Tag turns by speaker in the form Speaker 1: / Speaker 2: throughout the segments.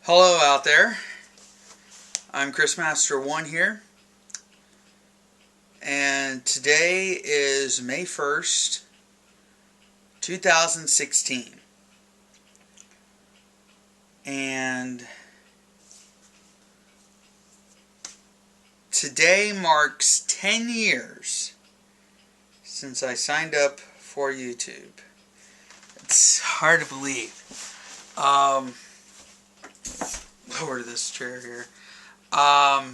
Speaker 1: Hello out there. I'm Chris Master 1 here, and today is May 1st, 2016. And today marks 10 years since I signed up for YouTube. It's hard to believe. Lower this chair here. Now,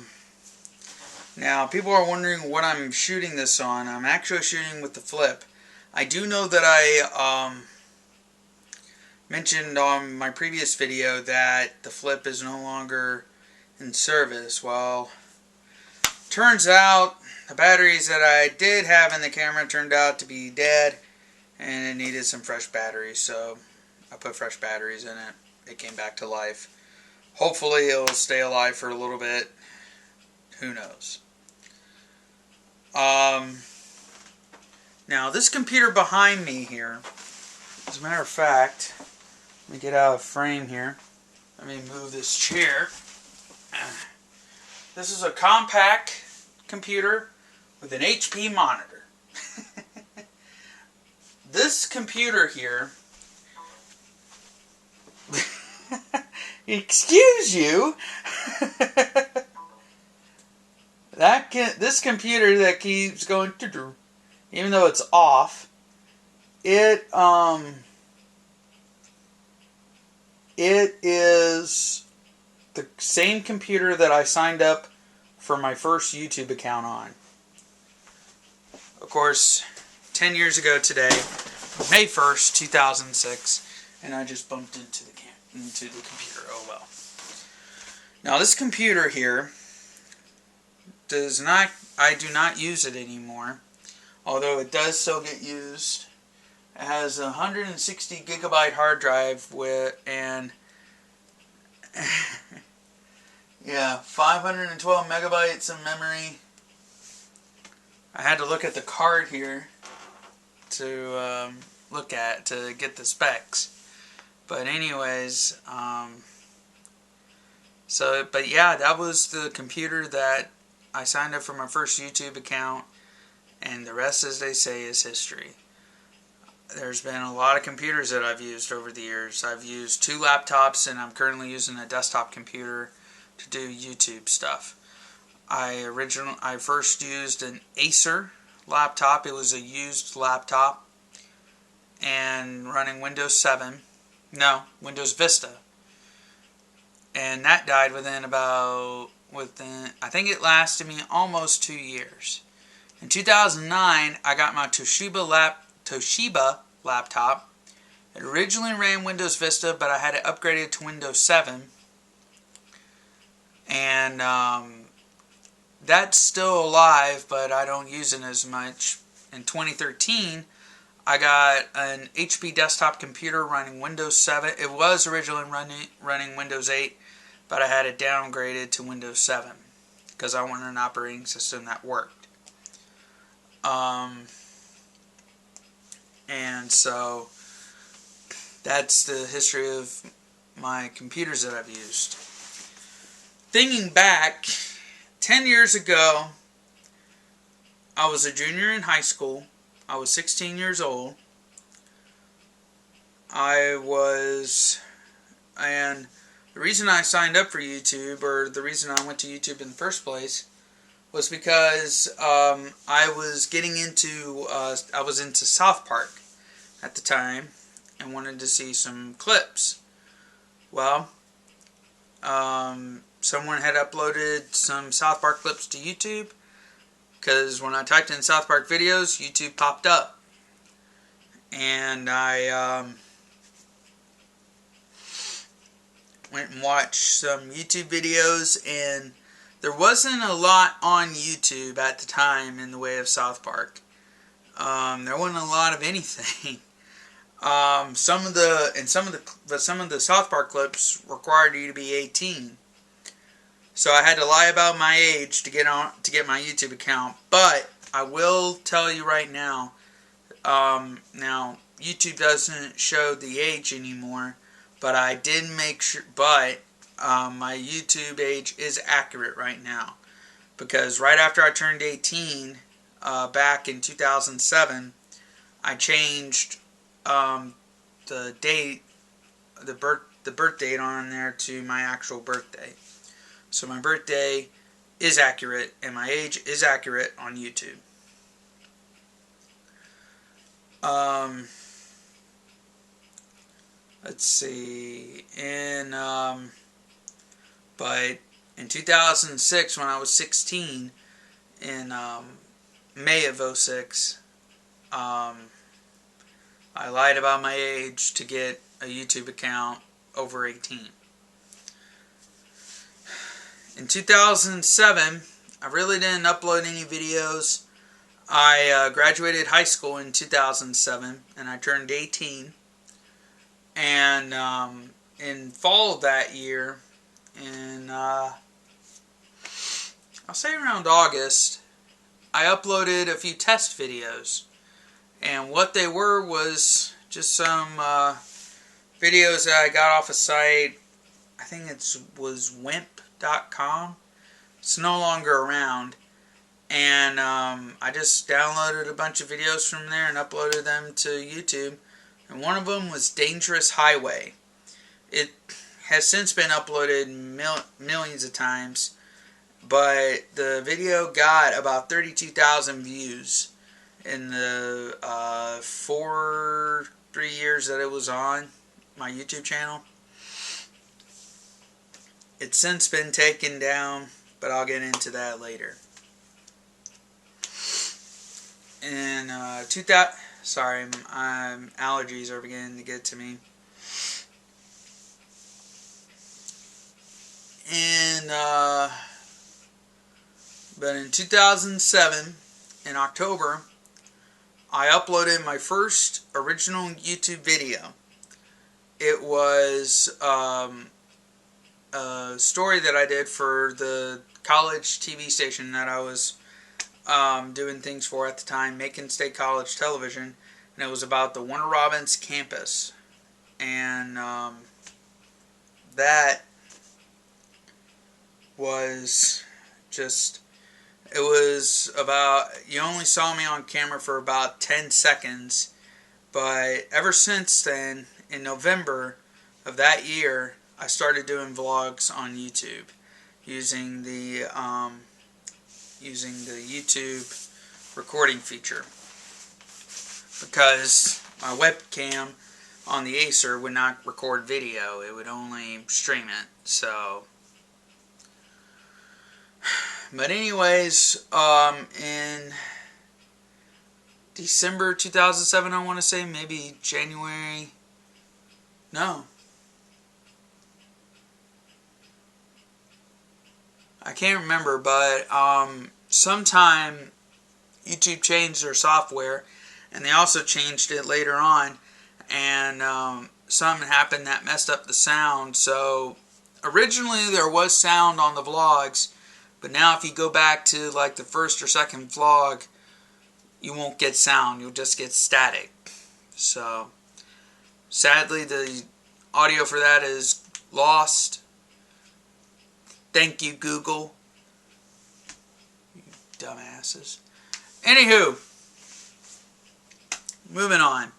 Speaker 1: people are wondering what I'm shooting this on. I'm actually shooting with the Flip. I do know that I mentioned on my previous video that the Flip is no longer in service. Well, turns out the batteries that I did have in the camera turned out to be dead, and it needed some fresh batteries, so I put fresh batteries in it. It came back to life. Hopefully it'll stay alive for a little bit. Who knows? Now this computer behind me here, as a matter of fact, let me get out of frame here. Let me move this chair. This is a compact computer with an HP monitor. This computer here, excuse you, this computer that keeps going, even though it's off, it is the same computer that I signed up for my first YouTube account on. Of course, 10 years ago today, May 1st, 2006, and I just bumped into the computer. Oh well. Now this computer here I do not use it anymore, although it does still get used. It has a 160 gigabyte hard drive and 512 megabytes of memory. I had to look at the card here to get the specs. But anyways, but yeah, that was the computer that I signed up for my first YouTube account, and the rest, as they say, is history. There's been a lot of computers that I've used over the years. I've used 2 laptops, and I'm currently using a desktop computer to do YouTube stuff. I first used an Acer laptop. It was a used laptop and running Windows Vista. And that died within I think it lasted me almost 2 years. In 2009, I got my Toshiba laptop. It originally ran Windows Vista, but I had it upgraded to Windows 7. And that's still alive, but I don't use it as much. In 2013, I got an HP desktop computer running Windows 7. It was originally running Windows 8, but I had it downgraded to Windows 7 because I wanted an operating system that worked. And so that's the history of my computers that I've used. Thinking back, 10 years ago, I was a junior in high school. I was 16 years old. And the reason I signed up for YouTube, or the reason I went to YouTube in the first place, was because I was into South Park at the time and wanted to see some clips. Well, someone had uploaded some South Park clips to YouTube, because when I typed in South Park videos, YouTube popped up. And I went and watched some YouTube videos, and there wasn't a lot on YouTube at the time in the way of South Park. There wasn't a lot of anything. Some of the South Park clips required you to be 18. So I had to lie about my age to get my YouTube account. But I will tell you right now, now YouTube doesn't show the age anymore, but I did make sure. But my YouTube age is accurate right now. Because right after I turned 18, back in 2007, I changed the date, the birth date on there to my actual birthday. So my birthday is accurate and my age is accurate on YouTube. Let's see. But in 2006, when I was 16, in May of 06, I lied about my age to get a YouTube account over 18. In 2007, I really didn't upload any videos. I graduated high school in 2007, and I turned 18. And in fall of that year, I'll say around August, I uploaded a few test videos. And what they were was just some videos that I got off a site. I think it was wimp.com. It's no longer around. And I just downloaded a bunch of videos from there and uploaded them to YouTube. And one of them was Dangerous Highway. It has since been uploaded millions of times. But the video got about 32,000 views in the 3 years that it was on my YouTube channel. It's since been taken down, but I'll get into that later. And sorry, allergies are beginning to get to me. And but in 2007, in October, I uploaded my first original YouTube video. It was a story that I did for the college TV station that I was doing things for at the time, Macon State College Television, and it was about the Warner Robins campus. And that was just, it was about, you only saw me on camera for about 10 seconds, but ever since then, in November of that year, I started doing vlogs on YouTube using the YouTube recording feature, because my webcam on the Acer would not record video, it would only stream it. So but anyways, in December 2007, I want to say, maybe January, no, I can't remember, but sometime YouTube changed their software, and they also changed it later on, and something happened that messed up the sound. So originally there was sound on the vlogs, but now if you go back to like the first or second vlog, you won't get sound, you'll just get static. So sadly, the audio for that is lost. Thank you, Google. You dumbasses. Anywho, moving on.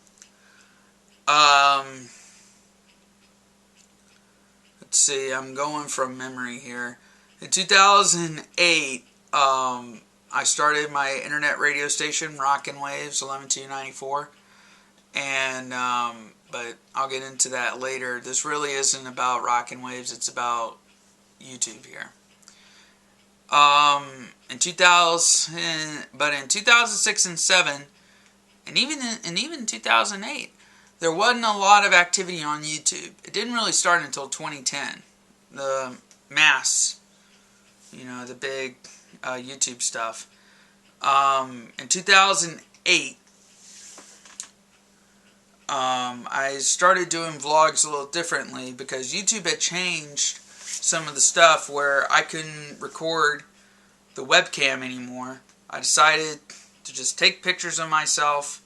Speaker 1: Let's see, I'm going from memory here. In 2008, I started my internet radio station, Rockin' Waves 11294, and but I'll get into that later. This really isn't about Rockin' Waves; it's about YouTube here. In 2006 and 7, and even 2008, there wasn't a lot of activity on YouTube. It didn't really start until 2010. The mass, the big YouTube stuff. In 2008, I started doing vlogs a little differently because YouTube had changed some of the stuff where I couldn't record the webcam anymore. I decided to just take pictures of myself,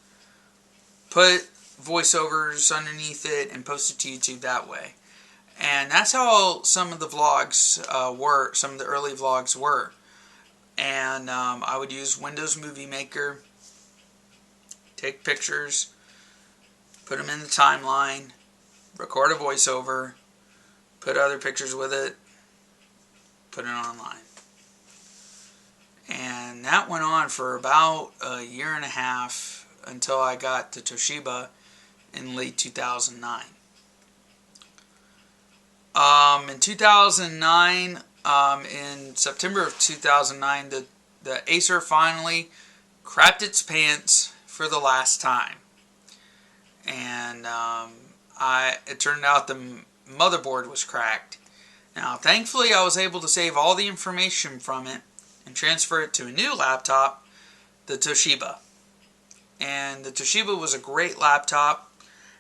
Speaker 1: put voiceovers underneath it, and post it to YouTube that way. And that's how some of the vlogs were, some of the early vlogs were. And I would use Windows Movie Maker, take pictures, put them in the timeline, record a voiceover, put other pictures with it, put it online. And that went on for about a year and a half until I got the Toshiba in late 2009. In 2009, in September of 2009, the Acer finally crapped its pants for the last time. And it turned out the motherboard was cracked. Now, thankfully, I was able to save all the information from it and transfer it to a new laptop, the Toshiba. And the Toshiba was a great laptop,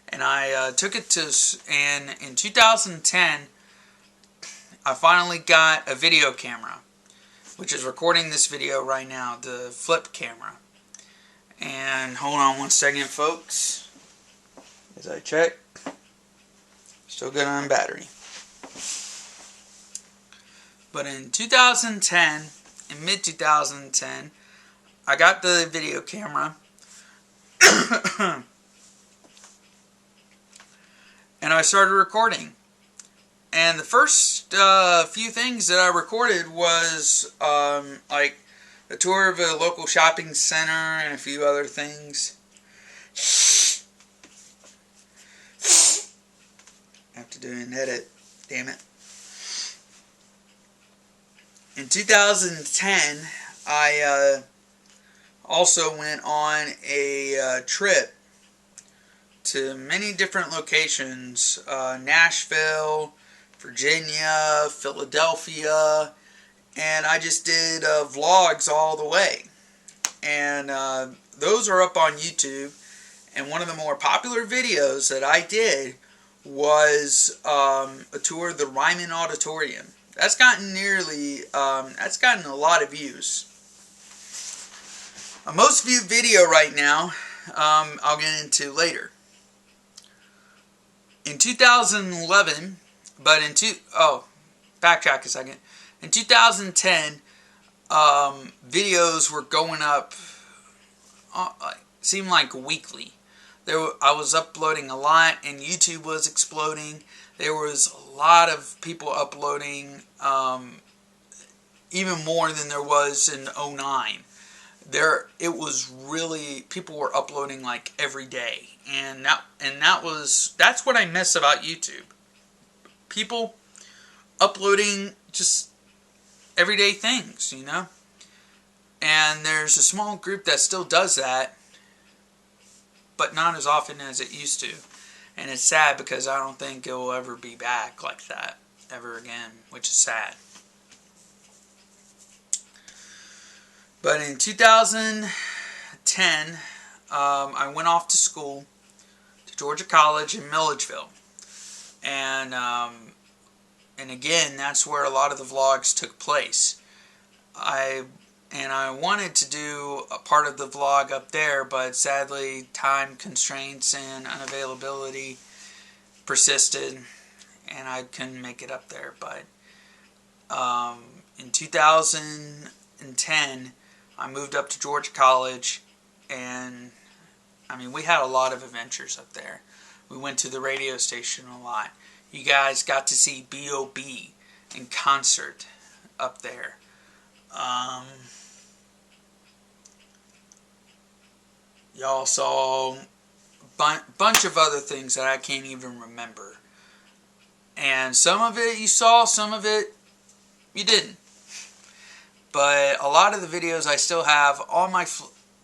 Speaker 1: and I took it to, and in 2010, I finally got a video camera, which is recording this video right now, the flip camera. And hold on one second, folks, as I check. Still good on battery. But in 2010, in mid-2010, I got the video camera. And I started recording. And the first few things that I recorded was like a tour of a local shopping center and a few other things. I have to do an edit, damn it. In 2010, I also went on a trip to many different locations, Nashville, Virginia, Philadelphia, and I just did vlogs all the way. And those are up on YouTube, and one of the more popular videos that I did was a tour of the Ryman Auditorium. That's gotten a lot of views. A most viewed video right now, I'll get into later. In 2011, backtrack a second. In 2010, videos were going up, seemed like weekly. I was uploading a lot, and YouTube was exploding. There was a lot of people uploading, even more than there was in 2009. It was really, people were uploading like every day, and that's what I miss about YouTube. People uploading just everyday things, you know. And there's a small group that still does that, but not as often as it used to. And it's sad because I don't think it will ever be back like that ever again, which is sad. But in 2010, I went off to school to Georgia College in Milledgeville. And again, that's where a lot of the vlogs took place. I wanted to do a part of the vlog up there, but sadly time constraints and unavailability persisted, and I couldn't make it up there. But in 2010, I moved up to Georgia College, and I mean, we had a lot of adventures up there. We went to the radio station a lot. You guys got to see B.O.B. in concert up there. Y'all saw a bunch of other things that I can't even remember. And some of it you saw, some of it you didn't. But a lot of the videos I still have on a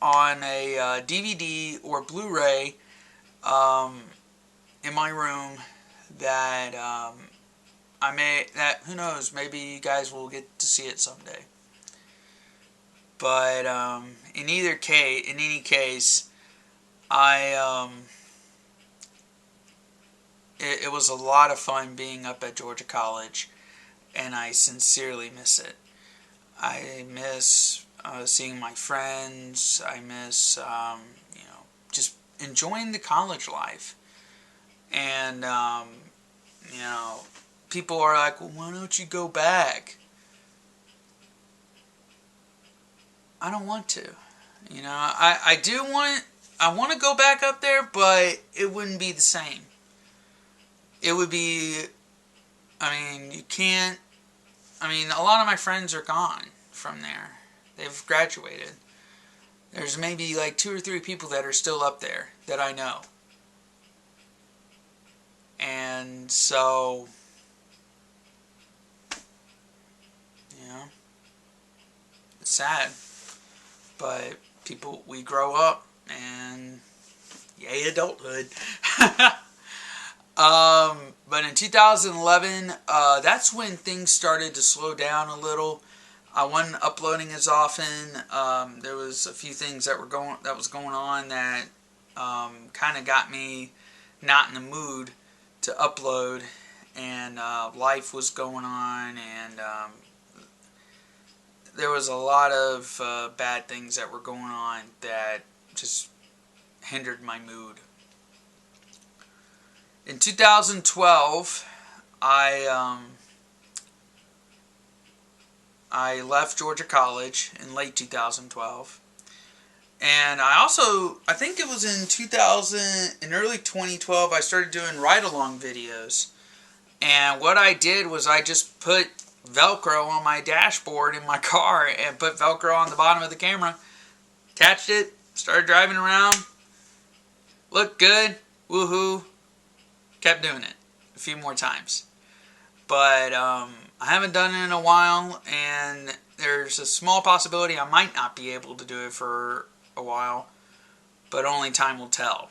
Speaker 1: DVD or Blu-ray in my room that who knows, maybe you guys will get to see it someday. But in any case, it was a lot of fun being up at Georgia College, and I sincerely miss it. I miss seeing my friends. I miss just enjoying the college life. And people are like, well, why don't you go back? I don't want to. You know, I want to go back up there, but it wouldn't be the same. It would be, I mean, you can't, I mean, a lot of my friends are gone from there. They've graduated. There's maybe like 2 or 3 people that are still up there that I know. And so, you know, it's sad. But people, we grow up, and yay, adulthood. But in 2011, that's when things started to slow down a little. I wasn't uploading as often. There was a few things that was going on that kind of got me not in the mood to upload, and life was going on, and there was a lot of bad things that were going on that just hindered my mood. In 2012, I left Georgia College in late 2012. And I think it was in early 2012, I started doing ride-along videos. And what I did was I just put Velcro on my dashboard in my car and put Velcro on the bottom of the camera, attached it, started driving around, looked good, woohoo, kept doing it a few more times. But I haven't done it in a while, and there's a small possibility I might not be able to do it for a while, but only time will tell.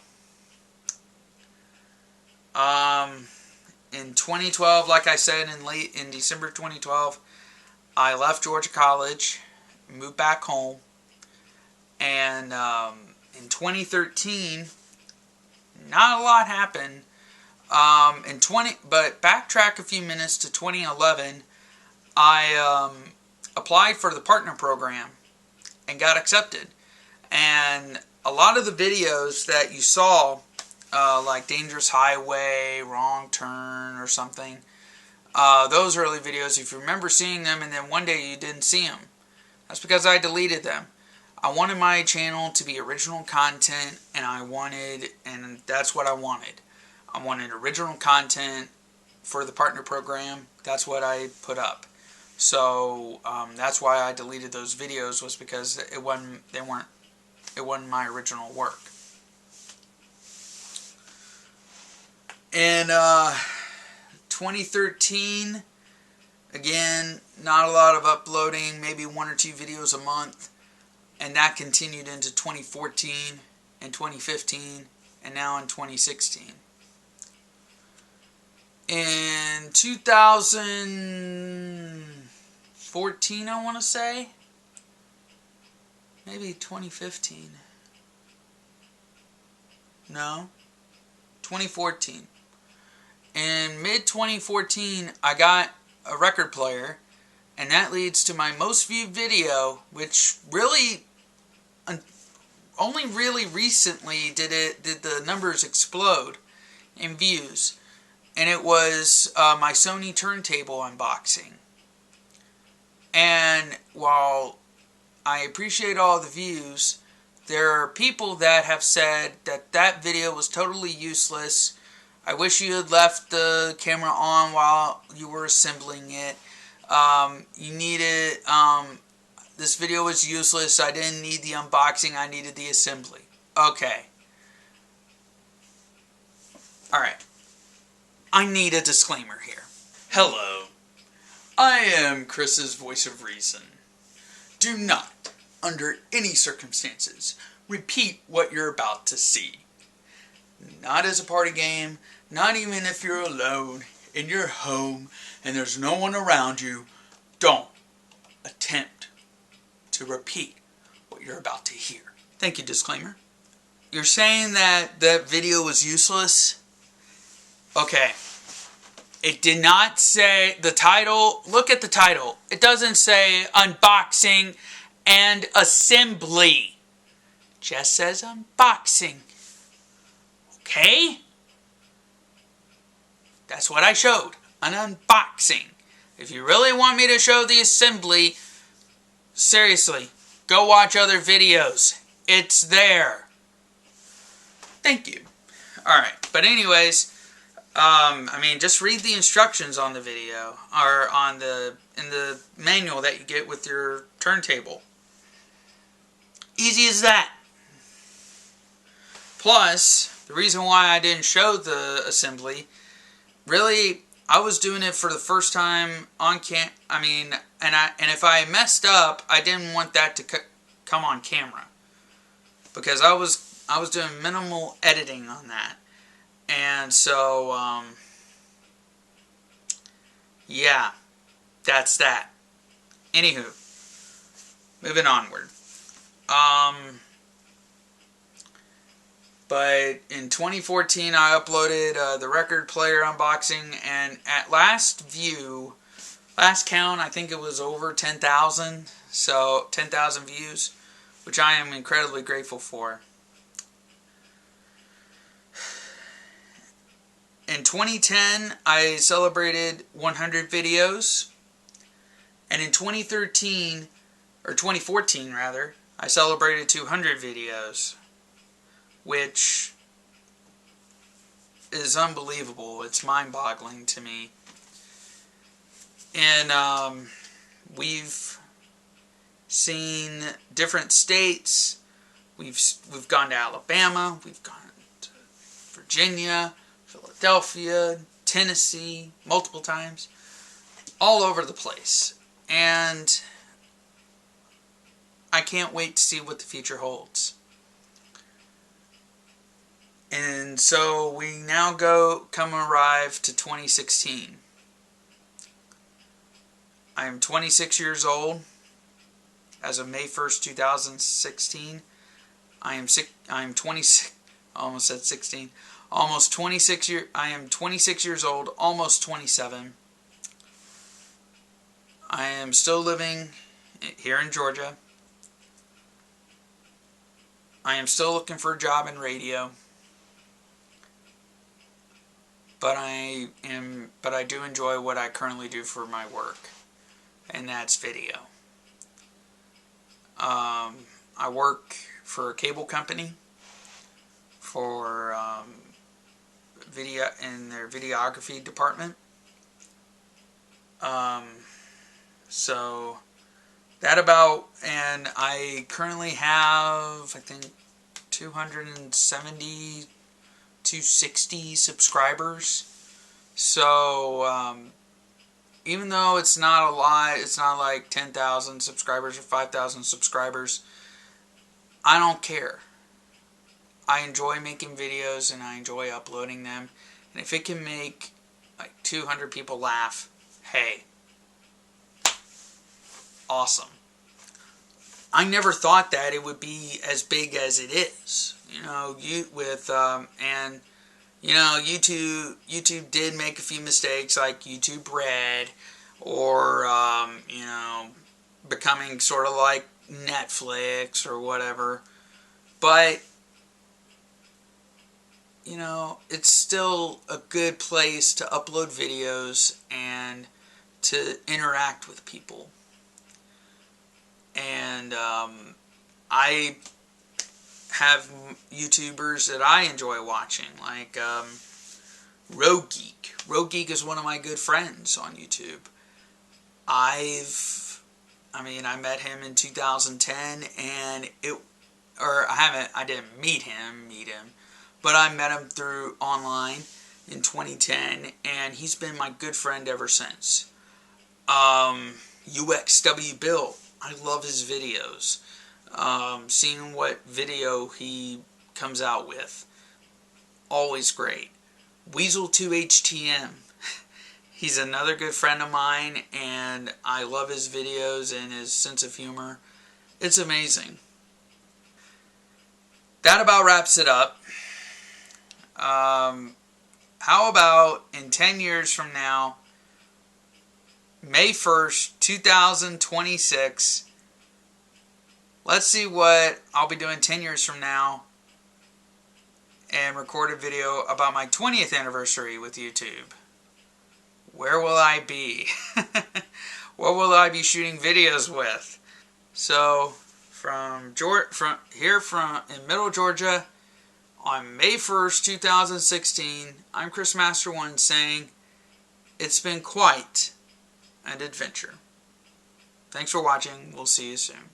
Speaker 1: In 2012, like I said, in December 2012, I left Georgia College, moved back home, and in 2013, not a lot happened. But backtrack a few minutes to 2011, I applied for the partner program and got accepted. And a lot of the videos that you saw, like Dangerous Highway, Wrong Turn, or something, those early videos, if you remember seeing them and then one day you didn't see them, that's because I deleted them. I wanted my channel to be original content, and that's what I wanted. I wanted original content for the partner program. That's what I put up. So that's why I deleted those videos, was because it wasn't my original work. In 2013, again, not a lot of uploading, maybe 1 or 2 videos a month, and that continued into 2014 and 2015, and now in 2016. In 2014, I want to say, maybe 2015, no, 2014. In mid-2014, I got a record player, and that leads to my most viewed video, which really, only really recently did the numbers explode in views. And it was my Sony turntable unboxing. And while I appreciate all the views, there are people that have said that that video was totally useless. I wish you had left the camera on while you were assembling it. This video was useless. I didn't need the unboxing. I needed the assembly. Okay. Alright. I need a disclaimer here. Hello. I am Chris's voice of reason. Do not, under any circumstances, repeat what you're about to see. Not as a party game, not even if you're alone, in your home, and there's no one around you. Don't attempt to repeat what you're about to hear. Thank you, disclaimer. You're saying that that video was useless? Okay. It did not say, the title, look at the title. It doesn't say unboxing and assembly. It just says unboxing. Okay? That's what I showed. an unboxing. If you really want me to show the assembly, seriously, go watch other videos. It's there. Thank you. Alright, but anyways, just read the instructions on the video, or in the manual that you get with your turntable. Easy as that. Plus, the reason why I didn't show the assembly, really, I was doing it for the first time on and if I messed up, I didn't want that to come on camera, because I was doing minimal editing on that, and so yeah, that's that. Anywho, moving onward. But in 2014, I uploaded the record player unboxing, and at last count, I think it was over 10,000. So 10,000 views, which I am incredibly grateful for. In 2010, I celebrated 100 videos, and in 2014 rather, I celebrated 200 videos, which is unbelievable. It's mind-boggling to me. And we've seen different states. We've gone to Alabama, we've gone to Virginia, Philadelphia, Tennessee, multiple times, all over the place. And I can't wait to see what the future holds. And so we now arrive to 2016. I am 26 years old as of May 1st, 2016. I am 26, almost said 16. Almost 26 years. I am 26 years old, almost 27. I am still living here in Georgia. I am still looking for a job in radio. But I do enjoy what I currently do for my work, and that's video. I work for a cable company for video in their videography department. So that and I currently have, I think, 260 subscribers. So even though it's not a lot, it's not like 10,000 subscribers or 5,000 subscribers, I don't care. I enjoy making videos and I enjoy uploading them, and if it can make like 200 people laugh, hey, awesome. I never thought that it would be as big as it is. YouTube did make a few mistakes, like YouTube Red, or becoming sort of like Netflix or whatever. But it's still a good place to upload videos and to interact with people. And I have YouTubers that I enjoy watching, like Rogue Geek. Rogue Geek is one of my good friends on YouTube. I met him in 2010, and I didn't meet him, but I met him through online in 2010, and he's been my good friend ever since. UXW Bill, I love his videos. Seeing what video he comes out with, always great. Weasel2HTM, he's another good friend of mine, and I love his videos and his sense of humor. It's amazing. That about wraps it up. How about in 10 years from now, May 1st, 2026, let's see what I'll be doing 10 years from now and record a video about my 20th anniversary with YouTube. where will I be? What will I be shooting videos with? So, from in Middle Georgia, on May 1st, 2016, I'm Chris Master One saying, it's been quite an adventure. Thanks for watching. We'll see you soon.